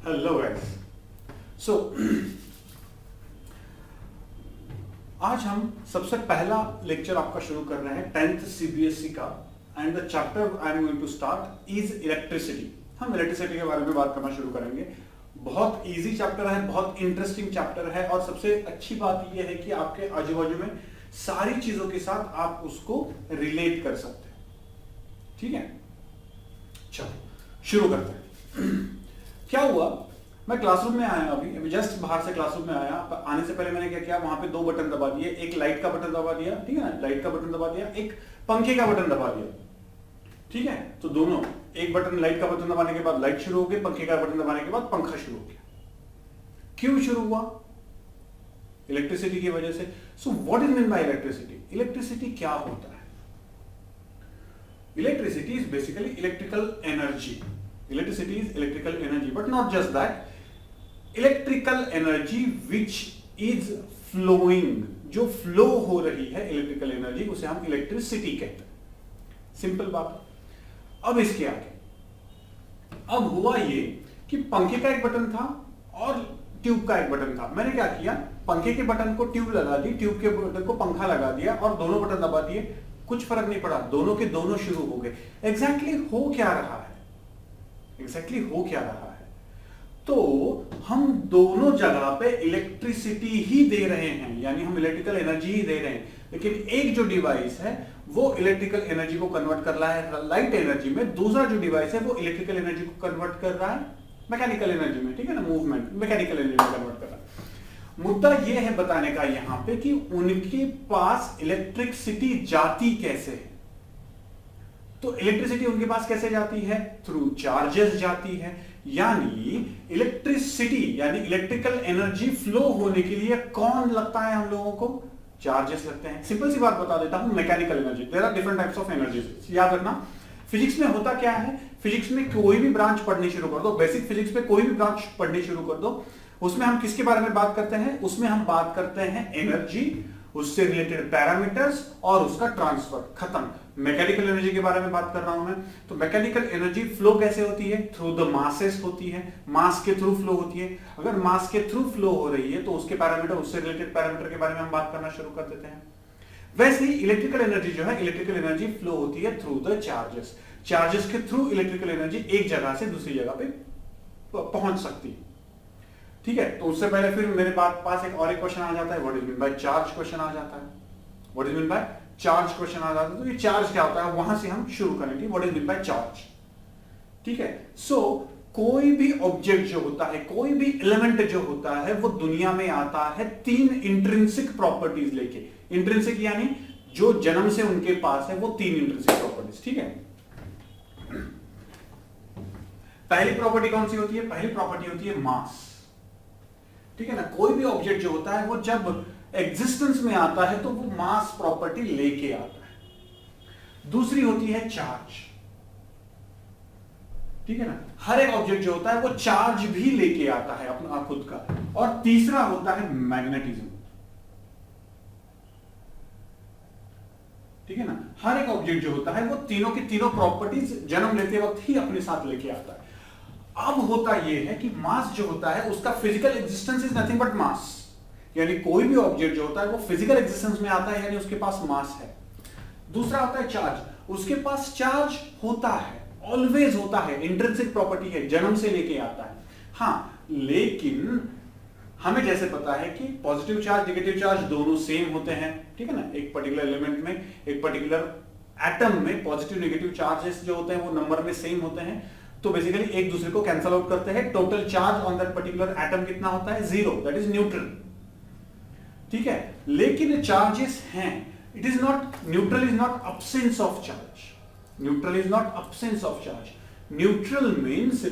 Hello guys. सो आज हम सबसे पहला लेक्चर आपका शुरू कर रहे हैं 10th सीबीएसई का, and the chapter I am going to start is electricity. हम इलेक्ट्रिसिटी के बारे में बात करना शुरू करेंगे। बहुत इजी चैप्टर है, बहुत इंटरेस्टिंग चैप्टर है, और सबसे अच्छी बात यह है कि आपके आजू बाजू में सारी चीजों के साथ आप उसको रिलेट कर सकते हैं। ठीक है, चलो शुरू करते हैं। क्या हुआ, मैं क्लासरूम में आया, अभी जस्ट बाहर से क्लासरूम में आया। आने से पहले मैंने क्या किया, वहां पे दो बटन दबा दिए। एक लाइट का बटन दबा दिया, ठीक है ना, लाइट का बटन दबा दिया, एक पंखे का बटन दबा दिया। ठीक है, तो दोनों, एक बटन लाइट का बटन दबाने के बाद लाइट शुरू हो गई, पंखे का बटन दबाने के बाद पंखा शुरू हो गया। क्यों शुरू हुआ? इलेक्ट्रिसिटी की वजह से। So what is mean bye electricity? Electricity क्या होता है? Electricity is basically electrical energy. Electricity is electrical energy, but not just that. Electrical energy which is flowing, जो फ्लो हो रही है इलेक्ट्रिकल एनर्जी, उसे हम इलेक्ट्रिसिटी कहते हैं। सिंपल बात। अब इसके आगे अब हुआ ये कि पंखे का एक बटन था और ट्यूब का एक बटन था। मैंने क्या किया, पंखे के बटन को ट्यूब लगा दी, ट्यूब के बटन को पंखा लगा दिया, और दोनों बटन दबा दिए। कुछ फर्क नहीं पड़ा, दोनों के दोनों शुरू हो गए। एग्जैक्टली हो क्या रहा है? हो क्या रहा है? तो हम दोनों जगह पे इलेक्ट्रिसिटी ही दे रहे हैं, यानी हम इलेक्ट्रिकल एनर्जी ही दे रहे हैं। लेकिन एक जो डिवाइस है वो इलेक्ट्रिकल एनर्जी को कन्वर्ट कर रहा है लाइट एनर्जी में, दूसरा जो डिवाइस है वो इलेक्ट्रिकल एनर्जी को कन्वर्ट कर रहा है मैकेनिकल एनर्जी में। ठीक है ना, मूवमेंट मैकेनिकल एनर्जी में कन्वर्ट कर रहा है। मुद्दा यह है बताने का यहां पे कि उनके पास इलेक्ट्रिसिटी जाती कैसे है। तो इलेक्ट्रिसिटी उनके पास कैसे जाती है? थ्रू चार्जेस जाती है। यानी इलेक्ट्रिसिटी यानी इलेक्ट्रिकल एनर्जी फ्लो होने के लिए कौन लगता है हम लोगों को? चार्जेस लगते हैं। सिंपल सी बात बता देता हूं, mechanical energy, there are different types of energies. याद रखना, फिजिक्स में होता क्या है, फिजिक्स में कोई भी ब्रांच पढ़नी शुरू कर दो, बेसिक फिजिक्स में कोई भी ब्रांच पढ़नी शुरू कर दो, उसमें हम किसके बारे में बात करते हैं? उसमें हम बात करते हैं एनर्जी, उससे रिलेटेड पैरामीटर्स और उसका ट्रांसफर। खत्म। मैकेनिकल एनर्जी के बारे में बात कर रहा हूं मैं। तो मैकेनिकल एनर्जी फ्लो कैसे होती है? थ्रू द मासेस होती है, मास के थ्रू फ्लो होती है। अगर मास के थ्रू फ्लो हो रही है तो उसके पैरामीटर, उससे रिलेटेड पैरामीटर के बारे में हम बात करना शुरू कर देते हैं। वैसे ही इलेक्ट्रिकल एनर्जी जो है, इलेक्ट्रिकल एनर्जी फ्लो होती है थ्रू द चार्जेस। चार्जेस के थ्रू इलेक्ट्रिकल एनर्जी एक जगह से दूसरी जगह पे पहुंच सकती है। ठीक है, तो उससे पहले फिर मेरे पास एक और क्वेश्चन आ जाता है, what is mean by charge question आ जाता है। What is mean by charge question आ जाता है। तो ये चार्ज क्या होता है, वहां से हम शुरू करेंगे। What is mean by charge? ठीक है, सो कोई भी ऑब्जेक्ट जो होता है, कोई भी एलिमेंट जो होता है, वो दुनिया में आता है तीन इंट्रिंसिक प्रॉपर्टीज लेके। इंट्रिंसिक यानी जो जन्म से उनके पास है, वो तीन इंट्रिंसिक प्रॉपर्टीज। ठीक है, पहली प्रॉपर्टी कौन सी होती है? पहली प्रॉपर्टी होती है मास। ठीक है ना, कोई भी ऑब्जेक्ट जो होता है वो जब एग्जिस्टेंस में आता है तो वो मास प्रॉपर्टी लेके आता है। दूसरी होती है चार्ज। ठीक है ना, हर एक ऑब्जेक्ट जो होता है वो चार्ज भी लेके आता है अपना खुद का। और तीसरा होता है मैग्नेटिज्म। ठीक है ना, हर एक ऑब्जेक्ट जो होता है वो तीनों की तीनों प्रॉपर्टीज जन्म लेते वक्त ही अपने साथ लेके आता है। अब होता यह है कि मास जो होता है उसका physical existence is nothing but mass. यानी कोई भी ऑब्जेक्ट जो होता है वो फिजिकल एग्जिस्टेंस में आता है, यानी उसके पास मास है। दूसरा होता है चार्ज। उसके पास चार्ज होता है, ऑलवेज होता है, इंट्रिंसिक प्रॉपर्टी है, जन्म से लेके आता है। हाँ, लेकिन हमें जैसे पता है कि पॉजिटिव चार्ज नेगेटिव चार्ज दोनों सेम होते हैं। ठीक है ना, एक पर्टिकुलर एलिमेंट में, एक पर्टिकुलर एटम में पॉजिटिव नेगेटिव चार्जेस जो होते हैं वो नंबर में सेम होते हैं। तो बेसिकली एक दूसरे को कैंसल आउट करते हैं। Total charge on that particular atom कितना होता है? 0, दैट इज न्यूट्रल। ठीक है, लेकिन चार्जेस हैं, it is not, neutral is not absence of charge. Neutral is not absence of charge. Neutral means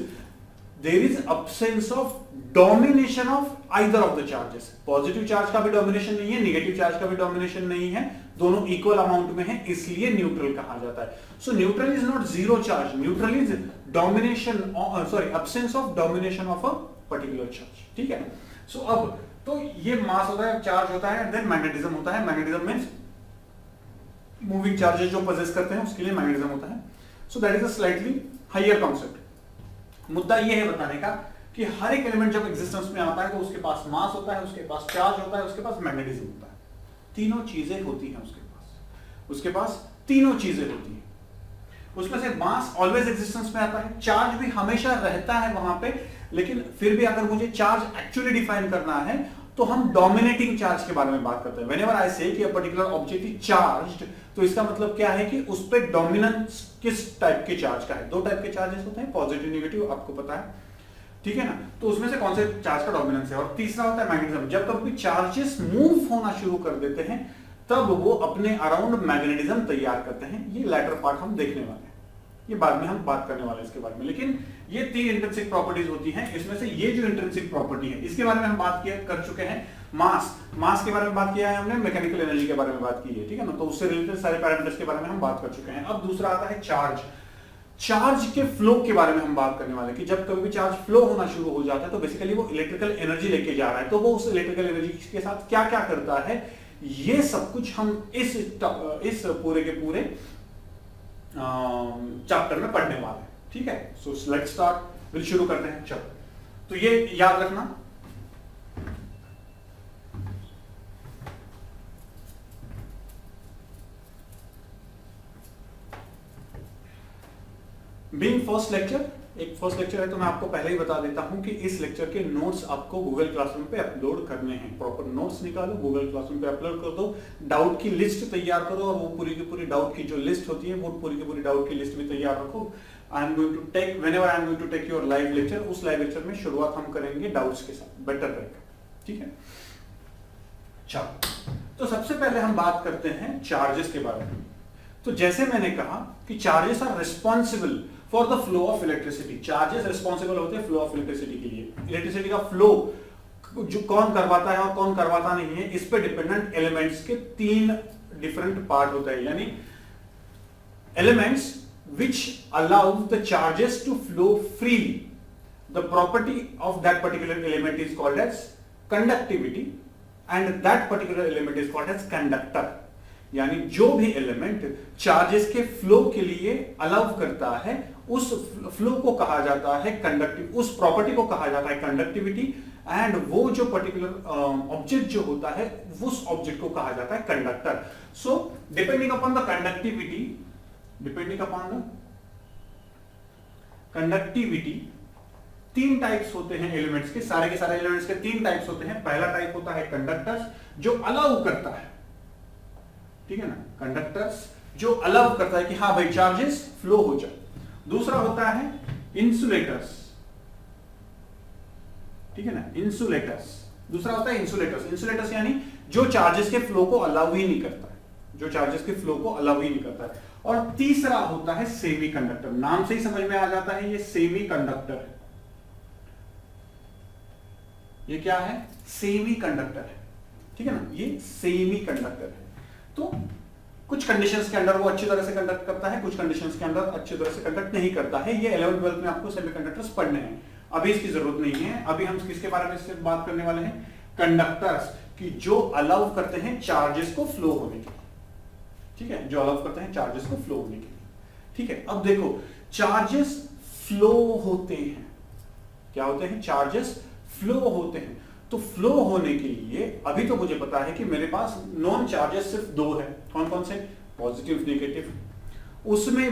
there is absence of domination of either of the charges. Positive charge का भी domination नहीं है, negative charge का भी domination नहीं है, दोनों equal amount में है, इसलिए न्यूट्रल कहा जाता है। So neutral is not zero charge, neutral is domination, sorry, absence of domination of a particular charge. ठीक है, सो अब तो ये मास होता है, चार्ज होता है, देन मैग्नेटिज्म होता है। मैग्नेटिज्म मींस मूविंग चार्जेस जो पोजेस करते हैं उसके लिए मैग्नेटिज्म होता है। So that is a slightly higher concept. मुद्दा ये है बताने का कि हर एक एलिमेंट जब एग्जिस्टेंस में आता है तो उसके पास मास होता है, उसके पास चार्ज होता है, उसके पास मैग्नेटिज्म होता है। तीनों चीजें होती हैं उसके पास तीनों चीजें होती हैं। उसमें से मास ऑलवेज एग्जिस्टेंस में आता है, चार्ज भी हमेशा रहता है वहां पे, लेकिन फिर भी अगर मुझे चार्ज एक्चुअली डिफाइन करना है तो हम डोमिनेटिंग चार्ज के बारे में बात करते हैं। व्हेनेवर आई से कि a particular object is charged, तो इसका मतलब क्या है कि उस पर डोमिनेंस किस टाइप के चार्ज का है। दो टाइप के चार्जेस होते हैं, पॉजिटिव नेगेटिव, आपको पता है, ठीक है ना। तो उसमें से कौन से चार्ज का डोमिनेंस है। और तीसरा होता है मैग्नेटिज्म। जब कभी चार्जेस मूव होना शुरू कर देते हैं तब वो अपने अराउंड मैग्नेटिज्म तैयार करते हैं। ये लैटर पार्ट हम देखने वाले हैं, ये बाद में हम बात करने वाले हैं इसके बारे में। लेकिन ये तीन इंट्रिंसिक प्रॉपर्टीज होती हैं। इसमें से ये जो इंट्रिंसिक प्रॉपर्टी है इसके बारे में हम बात कर चुके हैं। मास के बारे में बात किया है हमने, मैकेनिकल एनर्जी के बारे में बात की है, ठीक है ना। तो उससे रिलेटेड सारे पैरामीटर्स के बारे में हम बात कर चुके हैं। अब दूसरा आता है चार्ज के फ्लो के बारे में हम बात करने वाले हैं कि जब कभी भी चार्ज फ्लो होना शुरू हो जाता है तो बेसिकली वो इलेक्ट्रिकल एनर्जी लेके जा रहा है। तो वो उस इलेक्ट्रिकल एनर्जी के साथ क्या क्या करता है, ये सब कुछ हम इस पूरे के पूरे चैप्टर में पढ़ने वाले हैं, ठीक है। सो लेट्स स्टार्ट, फिर शुरू करते हैं। चलो, तो ये याद रखना, बीइंग फर्स्ट लेक्चर, एक फर्स्ट लेक्चर है तो मैं आपको पहले ही बता देता हूं कि इस लेक्चर के नोट्स आपको गूगल क्लासरूम पे अपलोड करने हैं। प्रॉपर नोट्स निकालो, गूगल क्लासरूम पे अपलोड कर दो, डाउट की लिस्ट तैयार करो और वो पूरी की पूरी डाउट की जो लिस्ट होती है वो पूरी की पूरी डाउट की लिस्ट भी तैयार रखो। I am going to take whenever I am going to take your live lecture, उस लाइव लेक्चर में शुरुआत हम करेंगे डाउट्स के साथ, बेटर रहेगा, ठीक है। चलो, तो सबसे पहले हम बात करते हैं चार्जेस के बारे में। तो जैसे मैंने कहा कि charges are responsible for the flow of electricity. Charges responsible होते हैं फ्लो ऑफ इलेक्ट्रिसिटी के लिए। इलेक्ट्रिसिटी का फ्लो जो कौन करवाता है और कौन करवाता नहीं है, इस पे डिपेंडेंट एलिमेंट्स के तीन डिफरेंट पार्ट होते हैं, यानी elements which allows the charges to flow freely. The property of that particular element is called as conductivity and that particular element is called as conductor. यानी जो भी एलिमेंट चार्जेस के flow के लिए allow करता है उस फ्लो को कहा जाता है कंडक्टिव, उस प्रॉपर्टी को कहा जाता है कंडक्टिविटी, एंड वो जो पर्टिकुलर ऑब्जेक्ट जो होता है उस ऑब्जेक्ट को कहा जाता है conductor. So depending upon the conductivity, depending upon the conductivity, तीन टाइप्स होते हैं एलिमेंट्स के सारे एलिमेंट्स के तीन टाइप्स होते हैं। पहला टाइप होता है कंडक्टर्स जो अलाउ करता है, ठीक है ना, कंडक्टर्स जो अलाउ करता है कि हाँ भाई चार्जेस फ्लो हो जाए। दूसरा होता है इंसुलेटर्स, ठीक है ना, इंसुलेटर्स। दूसरा होता है इंसुलेटर्स। इंसुलेटर्स यानी जो चार्जेस के फ्लो को अलाउ ही नहीं करता है, जो चार्जेस के फ्लो को अलाउ ही नहीं करता है। और तीसरा होता है सेमीकंडक्टर। नाम से ही समझ में आ जाता है ये सेमीकंडक्टर है। ये क्या है, सेमीकंडक्टर है, ठीक है ना, ये सेमीकंडक्टर है। तो कुछ कंडीशंस के अंदर वो अच्छी तरह से कंडक्ट करता है, कुछ कंडीशंस के अंदर अच्छी तरह से कंडक्ट नहीं करता है। ये 11th 12th में आपको सेमीकंडक्टर्स पढ़ने हैं, अभी इसकी जरूरत नहीं है। अभी हम किसके बारे में सिर्फ बात करने वाले हैं, कंडक्टर्स की जो अलाउ करते हैं चार्जेस को फ्लो होने के लिए, ठीक है, जो अलाउ करते हैं चार्जेस को फ्लो होने के लिए, ठीक है। अब देखो चार्जेस फ्लो होते हैं, क्या होते हैं, चार्जेस फ्लो होते हैं। तो फ्लो होने के लिए अभी तो मुझे पता है कि मेरे पास नॉन चार्जेस सिर्फ दो है, कौन कौन से, पॉजिटिव नेगेटिव। उसमें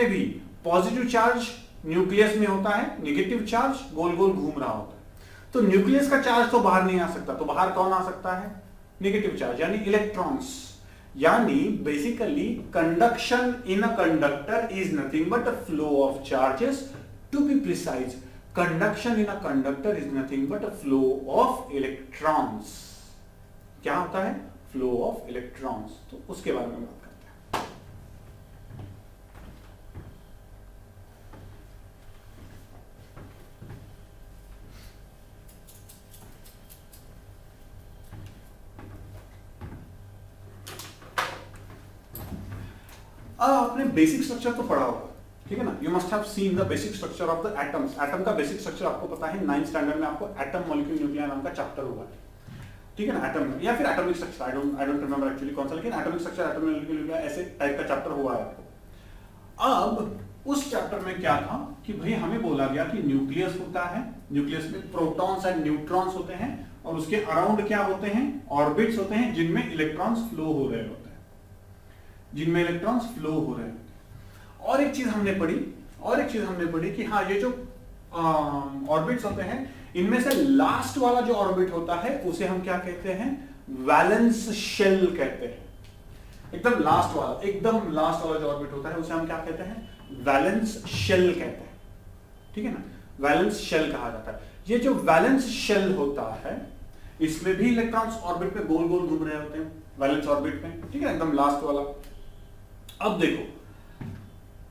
भी पॉजिटिव चार्ज न्यूक्लियस में होता है, नेगेटिव चार्ज गोल गोल घूम रहा होता है। तो न्यूक्लियस का चार्ज तो बाहर नहीं आ सकता, तो बाहर कौन आ सकता है, नेगेटिव चार्ज यानी इलेक्ट्रॉन्स। यानी basically conduction in a conductor is nothing but a flow of charges. To be precise, conduction in a conductor is nothing but a flow of electrons. क्या होता है, फ्लो ऑफ इलेक्ट्रॉन्स। तो उसके बारे में बात करते हैं। अब आपने बेसिक स्ट्रक्चर तो पढ़ा होगा, ठीक है ना, you must have seen the basic structure of the atoms. Atom का बेसिक स्ट्रक्चर आपको पता है, 9th स्टैंडर्ड में आपको एटम मॉलिक्यूल न्यूक्लियर नाम का चैप्टर हुआ है, ठीक है ना, एटम या फिर atomic structure, I don't remember actually कौन सा, लेकिन atomic structure, atomic molecule nuclear ऐसे टाइप का चैप्टर हुआ है आपको। अब उस चैप्टर में क्या था कि भाई हमें बोला गया कि न्यूक्लियस होता है, न्यूक्लियस में प्रोटॉन्स एंड न्यूट्रॉन्स होते हैं और उसके अराउंड क्या होते हैं, ऑर्बिट्स होते हैं जिनमें इलेक्ट्रॉन्स फ्लो हो रहे होते हैं, जिनमें इलेक्ट्रॉन्स फ्लो हो रहे होते हैं। और एक चीज हमने पढ़ी कि हाँ, ये जो ऑर्बिट्स होते हैं इनमें से लास्ट वाला जो ऑर्बिट होता है उसे हम क्या कहते हैं, वैलेंस शेल कहते हैं। एकदम लास्ट वाला जो ऑर्बिट होता है उसे हम क्या कहते हैं, वैलेंस शेल कहते हैं, ठीक है ना, वैलेंस शेल कहा जाता है। ये जो वैलेंस शेल होता है इसमें भी इलेक्ट्रॉन्स ऑर्बिट में गोल गोल घूम रहे होते हैं, वैलेंस ऑर्बिट में, ठीक है, एकदम लास्ट वाला। अब देखो,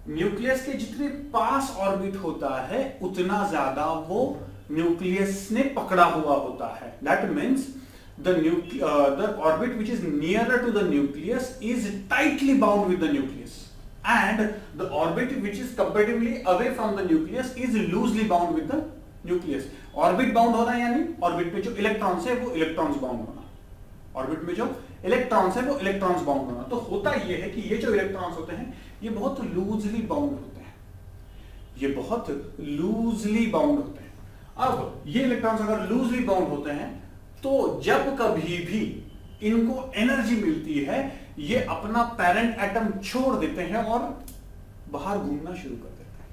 न्यूक्लियस के जितने पास ऑर्बिट होता है उतना ज्यादा वो न्यूक्लियस ने पकड़ा हुआ होता है। That means the orbit which is nearer to the nucleus is tightly bound with the nucleus, and the orbit which is comparatively away from the nucleus is loosely bound with the nucleus. Orbit bound होना यानी orbit में जो electrons है वो electrons bound होना, orbit में जो electrons है वो इलेक्ट्रॉन्स बाउंड होना। तो होता ये है कि ये जो इलेक्ट्रॉन्स होते हैं ये बहुत लूजली बाउंड होते हैं, ये बहुत लूजली बाउंड होते हैं। अब ये इलेक्ट्रॉन्स अगर लूजली बाउंड होते हैं तो जब कभी भी इनको एनर्जी मिलती है ये अपना पेरेंट एटम छोड़ देते हैं और बाहर घूमना शुरू कर देते हैं,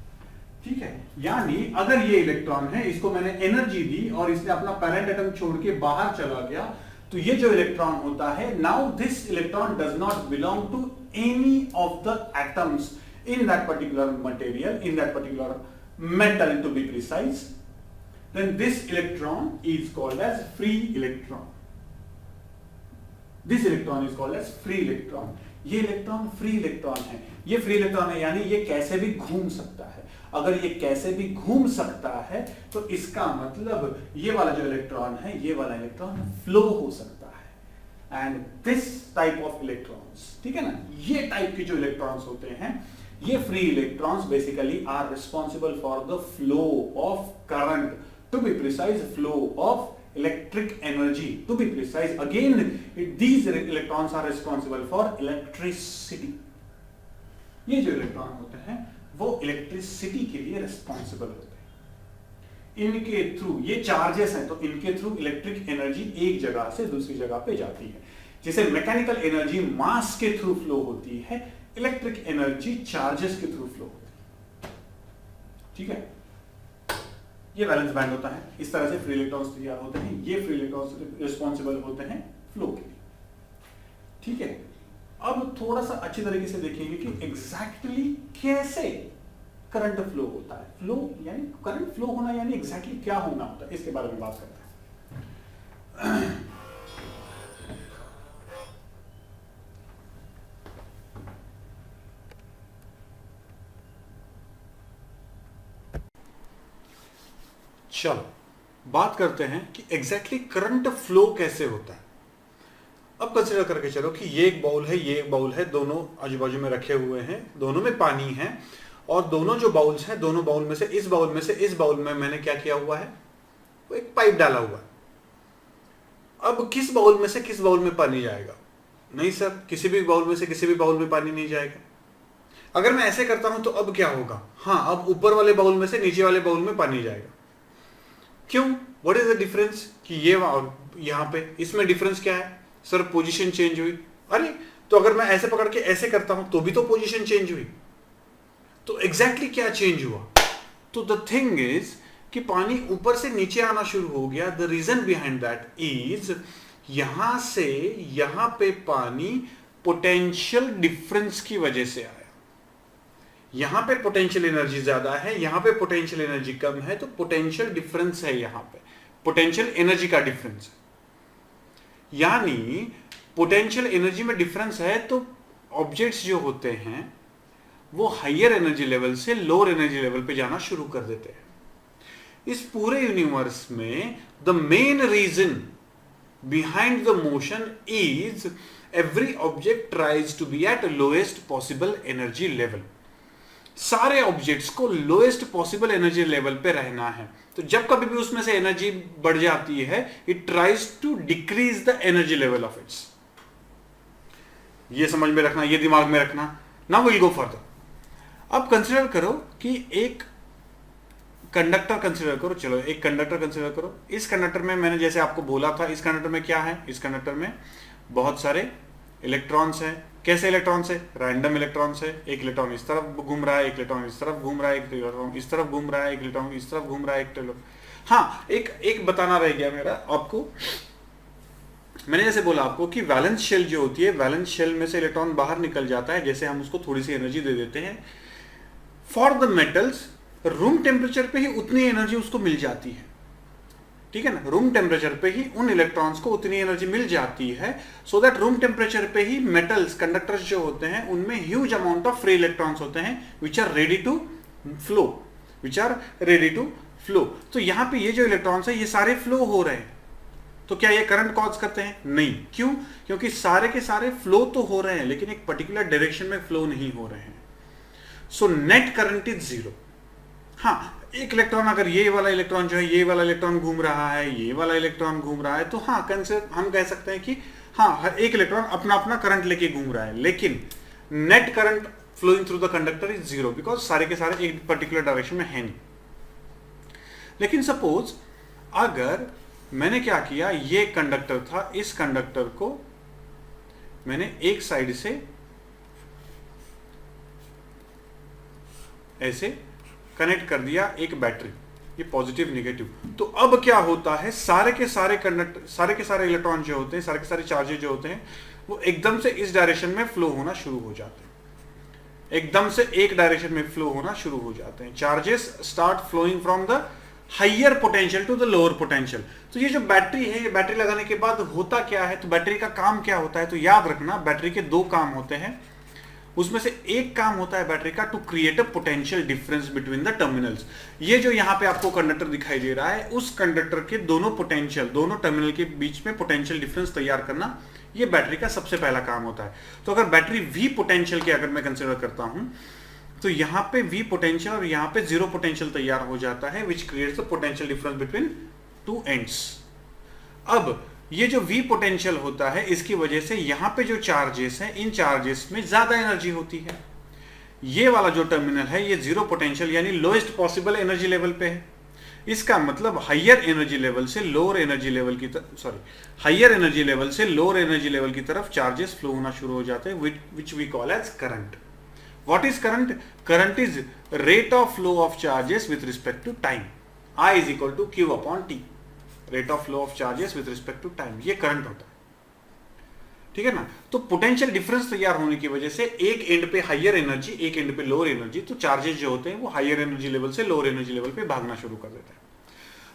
ठीक है। यानी अगर ये इलेक्ट्रॉन है, इसको मैंने एनर्जी दी और इसने अपना पेरेंट एटम छोड़ के बाहर चला गया, तो ये जो इलेक्ट्रॉन होता है, now this electron does not belong to any of the atoms in that particular material, in that particular metal to be precise, then this electron is called as free electron. This electron is called as free electron. ये electron free electron है, ये free electron है यानी ये कैसे भी घूम सकता है। अगर ये कैसे भी घूम सकता है तो इसका मतलब ये वाला जो इलेक्ट्रॉन है, ये वाला इलेक्ट्रॉन फ्लो हो सकता है। And this type of electrons, ठीक है ना, ये टाइप के जो इलेक्ट्रॉन्स होते हैं, ये free electrons basically are responsible for the flow of current, to be precise flow of electric energy, to be precise again these electrons are responsible for electricity. ये जो इलेक्ट्रॉन होते हैं वो इलेक्ट्रिसिटी के लिए रिस्पॉन्सिबल होते हैं। इनके थ्रू, ये चार्जेस हैं तो इनके थ्रू इलेक्ट्रिक एनर्जी एक जगह से दूसरी जगह पे जाती है। जैसे मैकेनिकल एनर्जी मास के थ्रू फ्लो होती है, इलेक्ट्रिक एनर्जी चार्जेस के थ्रू फ्लो होती है, ठीक है। ये वैलेंस बैंड होता है, इस तरह से फ्री इलेक्ट्रॉन्स तैयार होते हैं, ये फ्री इलेक्ट्रॉन्स रिस्पॉन्सिबल होते हैं फ्लो के लिए, ठीक है। अब थोड़ा सा अच्छी तरीके से देखेंगे कि एग्जैक्टली कैसे करंट फ्लो होता है। फ्लो यानी करंट फ्लो होना यानी एग्जैक्टली क्या होना होता है, इसके बारे में बात करते हैं। चलो बात करते हैं कि एग्जैक्टली करंट फ्लो कैसे होता है। अब कंसीडर करके चलो कि ये एक बाउल है, ये एक बाउल है, दोनों आजू बाजू में रखे हुए हैं, दोनों में पानी है और दोनों जो बाउल्स हैं, दोनों बाउल में से इस बाउल में से इस बाउल में मैंने क्या किया हुआ है, वो एक पाइप डाला हुआ है। अब किस बाउल में से किस बाउल में पानी जाएगा? नहीं सर, किसी भी बाउल में से किसी भी बाउल में पानी नहीं जाएगा। अगर मैं ऐसे करता हूं तो अब क्या होगा? हाँ, अब ऊपर वाले बाउल में से नीचे वाले बाउल में पानी जाएगा। क्यों? What is the difference? कि ये और यहां पे इसमें डिफरेंस क्या है? सर पोजीशन चेंज हुई। अरे तो अगर मैं ऐसे पकड़ के ऐसे करता हूं तो भी तो पोजीशन चेंज हुई। तो एग्जैक्टली क्या चेंज हुआ? तो द थिंग इज कि पानी ऊपर से नीचे आना शुरू हो गया। The reason behind that is यहां से यहां पे पानी पोटेंशियल डिफरेंस की वजह से आया। यहां पे पोटेंशियल एनर्जी ज्यादा है, यहां पे पोटेंशियल एनर्जी कम है, तो पोटेंशियल डिफरेंस है, यहां पे पोटेंशियल एनर्जी का डिफरेंस है। यानी पोटेंशियल एनर्जी में डिफरेंस है तो ऑब्जेक्ट्स जो होते हैं वो हायर एनर्जी लेवल से लोअर एनर्जी लेवल पे जाना शुरू कर देते हैं। इस पूरे यूनिवर्स में the main reason behind the motion is every object tries to be at lowest possible energy level. सारे ऑब्जेक्ट्स को लोएस्ट पॉसिबल एनर्जी लेवल पे रहना है। तो जब कभी भी उसमें से एनर्जी बढ़ जाती है, it tries to decrease the energy level of its. ये समझ में रखना, ये दिमाग में रखना। Now will go further. अब कंसिडर करो कि एक कंडक्टर कंसिडर करो, चलो एक कंडक्टर कंसिडर करो। इस कंडक्टर में मैंने जैसे आपको बोला था, इस कंडक्टर में क्या है, इस कंडक्टर में बहुत सारे इलेक्ट्रॉन्स हैं। कैसे इलेक्ट्रॉन्स है? रैंडम इलेक्ट्रॉन्स है। एक इलेक्ट्रॉन इस तरफ घूम रहा है, एक इलेक्ट्रॉन इस तरफ घूम रहा है, एक इलेक्ट्रॉन इस तरफ घूम रहा है, एक इलेक्ट्रॉन इस तरफ घूम रहा है, एक इलेक्ट्रॉन। हाँ, एक बताना रह गया मेरा आपको। मैंने जैसे बोला आपको कि वैलेंस शेल जो होती है, वैलेंस शेल में से इलेक्ट्रॉन बाहर निकल जाता है जैसे हम उसको थोड़ी सी एनर्जी दे देते हैं। For the metals room temperature पे ही उतनी एनर्जी उसको मिल जाती है, ठीक है ना। रूम टेम्परेचर पे ही उन इलेक्ट्रॉन्स को उतनी एनर्जी मिल जाती है, सो दैट रूम टेम्परेचर पे ही मेटल्स कंडक्टर्स जो होते हैं उनमें huge amount of free electrons होते हैं which are ready to flow, which are ready to flow. तो यहां पे ये जो इलेक्ट्रॉन्स है ये सारे फ्लो हो रहे हैं। तो क्या ये करंट कॉज करते हैं? नहीं। क्यों? क्योंकि सारे के सारे फ्लो तो हो रहे हैं लेकिन एक पर्टिकुलर डायरेक्शन में फ्लो नहीं हो रहे हैं। So net current is zero. हाँ, एक इलेक्ट्रॉन, अगर ये वाला इलेक्ट्रॉन जो है, ये वाला इलेक्ट्रॉन घूम रहा है, ये वाला इलेक्ट्रॉन घूम रहा है, तो हाँ हम कह सकते हैं कि हाँ हर एक इलेक्ट्रॉन अपना अपना करंट लेके घूम रहा है, लेकिन net current flowing through the conductor is zero, because सारे के सारे एक पर्टिकुलर डायरेक्शन में है नहीं। लेकिन सपोज अगर मैंने क्या किया, ये कंडक्टर था, इस कंडक्टर को मैंने एक साइड से ऐसे कनेक्ट कर दिया एक बैटरी, ये पॉजिटिव नेगेटिव। तो अब क्या होता है, सारे के सारे कंडक्टर, सारे के सारे इलेक्ट्रॉन जो होते हैं, सारे के सारे चार्जेस जो होते हैं, वो एकदम से इस डायरेक्शन में फ्लो होना शुरू हो जाते हैं, एकदम से एक डायरेक्शन में फ्लो होना शुरू हो जाते हैं। Charges start flowing from the higher potential to the lower potential. तो ये जो बैटरी है, ये बैटरी लगाने के बाद होता क्या है, तो बैटरी का काम क्या होता है, तो याद रखना बैटरी के दो काम होते हैं। उसमें से एक काम होता है बैटरी का to create a potential difference between the terminals. ये जो यहां पे आपको कंडक्टर दिखाई दे रहा है, उस कंडक्टर के दोनों पोटेंशियल, दोनों टर्मिनल के बीच में पोटेंशियल डिफरेंस तैयार करना, ये बैटरी का सबसे पहला काम होता है। तो अगर बैटरी वी पोटेंशियल के अगर मैं कंसिडर करता हूं, तो यहां पे वी पोटेंशियल और यहां पे जीरो पोटेंशियल तैयार हो जाता है, which creates the potential difference between two ends. अब ये जो V पोटेंशियल होता है, इसकी वजह से यहां पे जो चार्जेस हैं, इन चार्जेस में ज्यादा एनर्जी होती है। ये वाला जो टर्मिनल है, ये जीरो पोटेंशियल यानी लोएस्ट पॉसिबल एनर्जी लेवल पे है। इसका मतलब हायर एनर्जी लेवल से लोअर एनर्जी लेवल की तरफ, हायर एनर्जी लेवल से लोअर एनर्जी लेवल की तरफ चार्जेस फ्लो होना शुरू हो जाते हैं, which we call as current. What is current? Current is rate of flow of charges with respect to time. I is equal to Q upon T, rate of flow of charges with respect to time, ये current होता है, ठीक है ना। तो potential difference तैयार होने की वजह से एक एंड पे हायर एनर्जी, एक एंड पे लोअर एनर्जी, तो चार्जेस जो होते हैं वो हायर एनर्जी लेवल से लोअर एनर्जी लेवल पे भागना शुरू कर देते हैं।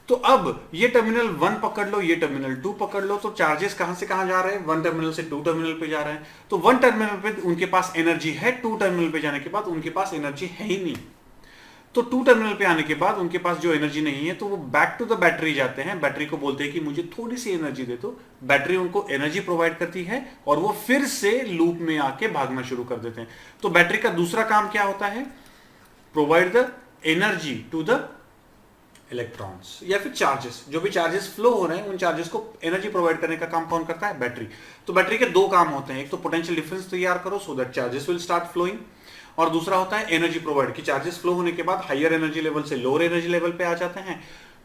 तो अब ये टर्मिनल 1 पकड़ लो, ये टर्मिनल 2 पकड़ लो, तो चार्जेस कहां से कहां जा रहे हैं, 1 टर्मिनल से 2 टर्मिनल पे जा रहे हैं। तो 1 टर्मिनल पे उनके पास एनर्जी है, 2 टर्मिनल पे जाने के बाद उनके पास एनर्जी है ही नहीं। तो 2 टर्मिनल पे आने के बाद उनके पास जो एनर्जी नहीं है, तो वो बैक टू द बैटरी जाते हैं, बैटरी को बोलते हैं कि मुझे थोड़ी सी एनर्जी दे दो। बैटरी उनको एनर्जी प्रोवाइड करती है और वो फिर से लूप में आके भागना शुरू कर देते हैं। तो बैटरी का दूसरा काम क्या होता है? Provide the energy to the electrons या फिर चार्जेस, जो भी चार्जेस फ्लो हो रहे हैं उन चार्जेस को एनर्जी प्रोवाइड करने का काम कौन करता है? बैटरी। तो बैटरी के दो काम होते हैं, एक तो पोटेंशियल डिफरेंस तैयार करो so that charges will start flowing, और दूसरा होता है एनर्जी प्रोवाइड, कि चार्जेस फ्लो होने के बाद हायर एनर्जी लेवल से लोअर एनर्जी लेवल पे आ जाते हैं,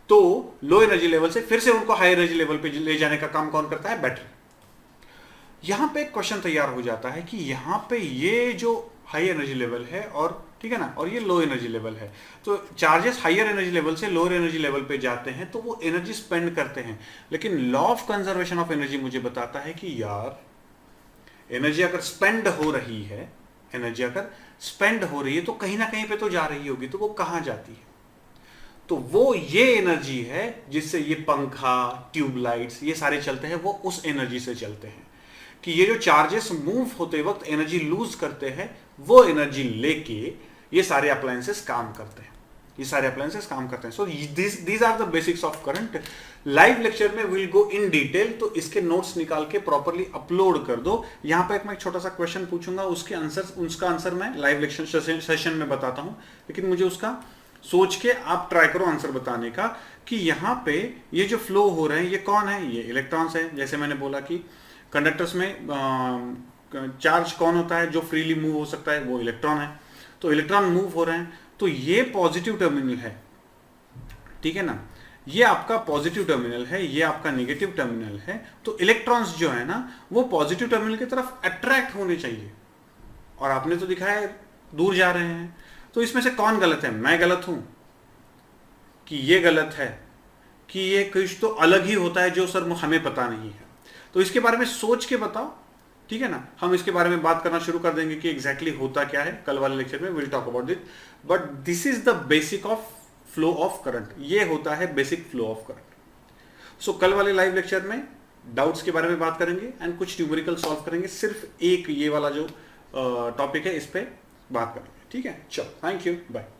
तो लो एनर्जी लेवल से फिर से उनको हायर एनर्जी लेवल पे ले जाने का काम कौन करता है? बैटरी। यहां पे एक क्वेश्चन तैयार हो जाता है कि यहां पे ये जो हाई एनर्जी लेवल है और ठीक है ना, और ये लो एनर्जी लेवल है, तो चार्जेस हायर एनर्जी लेवल से लोअर एनर्जी लेवल पे जाते हैं तो वो एनर्जी स्पेंड करते हैं। लेकिन law of conservation of energy मुझे बताता है कि यार एनर्जी अगर स्पेंड हो रही है, एनर्जी अगर स्पेंड हो रही है तो कहीं ना कहीं पे तो जा रही होगी, तो वो कहां जाती है? तो वो ये एनर्जी है जिससे ये पंखा, ट्यूबलाइट्स, ये सारे चलते हैं, वो उस एनर्जी से चलते हैं। कि ये जो चार्जेस मूव होते वक्त एनर्जी लूज करते हैं, वो एनर्जी लेके ये सारे अप्लायंसेस काम करते हैं, ये सारे अप्लायंसेस काम करते हैं। So these are the basics of current. Live lecture में विल गो इन डिटेल, तो इसके नोट्स निकाल के प्रॉपर्ली अपलोड कर दो। यहां पे मैं एक छोटा सा क्वेश्चन पूछूंगा, उसका आंसर मैं लाइव लेक्चर सेशन में बताता हूं, लेकिन मुझे उसका सोच के आप ट्राई करो आंसर बताने का कि यहां पे ये जो फ्लो हो रहे हैं ये कौन है? ये इलेक्ट्रॉन्स है। जैसे मैंने बोला कि कंडक्टर्स में चार्ज कौन होता है जो फ्रीली मूव हो सकता है? वो इलेक्ट्रॉन है। तो इलेक्ट्रॉन मूव हो रहे हैं, तो ये पॉजिटिव टर्मिनल है, ठीक है ना, ये आपका पॉजिटिव टर्मिनल है, ये आपका नेगेटिव टर्मिनल है। तो इलेक्ट्रॉन्स जो है ना वो पॉजिटिव टर्मिनल की तरफ अट्रैक्ट होने चाहिए, और आपने तो दिखाया है दूर जा रहे हैं। तो इसमें से कौन गलत है? मैं गलत हूं कि ये गलत है कि ये कुछ तो अलग ही होता है जो सर हमें पता नहीं है? तो इसके बारे में सोच के बताओ, ठीक है ना। हम इसके बारे में बात करना शुरू कर देंगे कि एग्जैक्टली होता क्या है। कल वाले लेक्चर में will talk about this, but this is the basic of flow of current. ये होता है बेसिक फ्लो ऑफ करंट। सो कल वाले लाइव लेक्चर में डाउट्स के बारे में बात करेंगे एंड कुछ न्यूमेरिकल सॉल्व करेंगे। सिर्फ एक ये वाला जो टॉपिक है इस पे बात करेंगे, ठीक है। चलो, थैंक यू, बाय।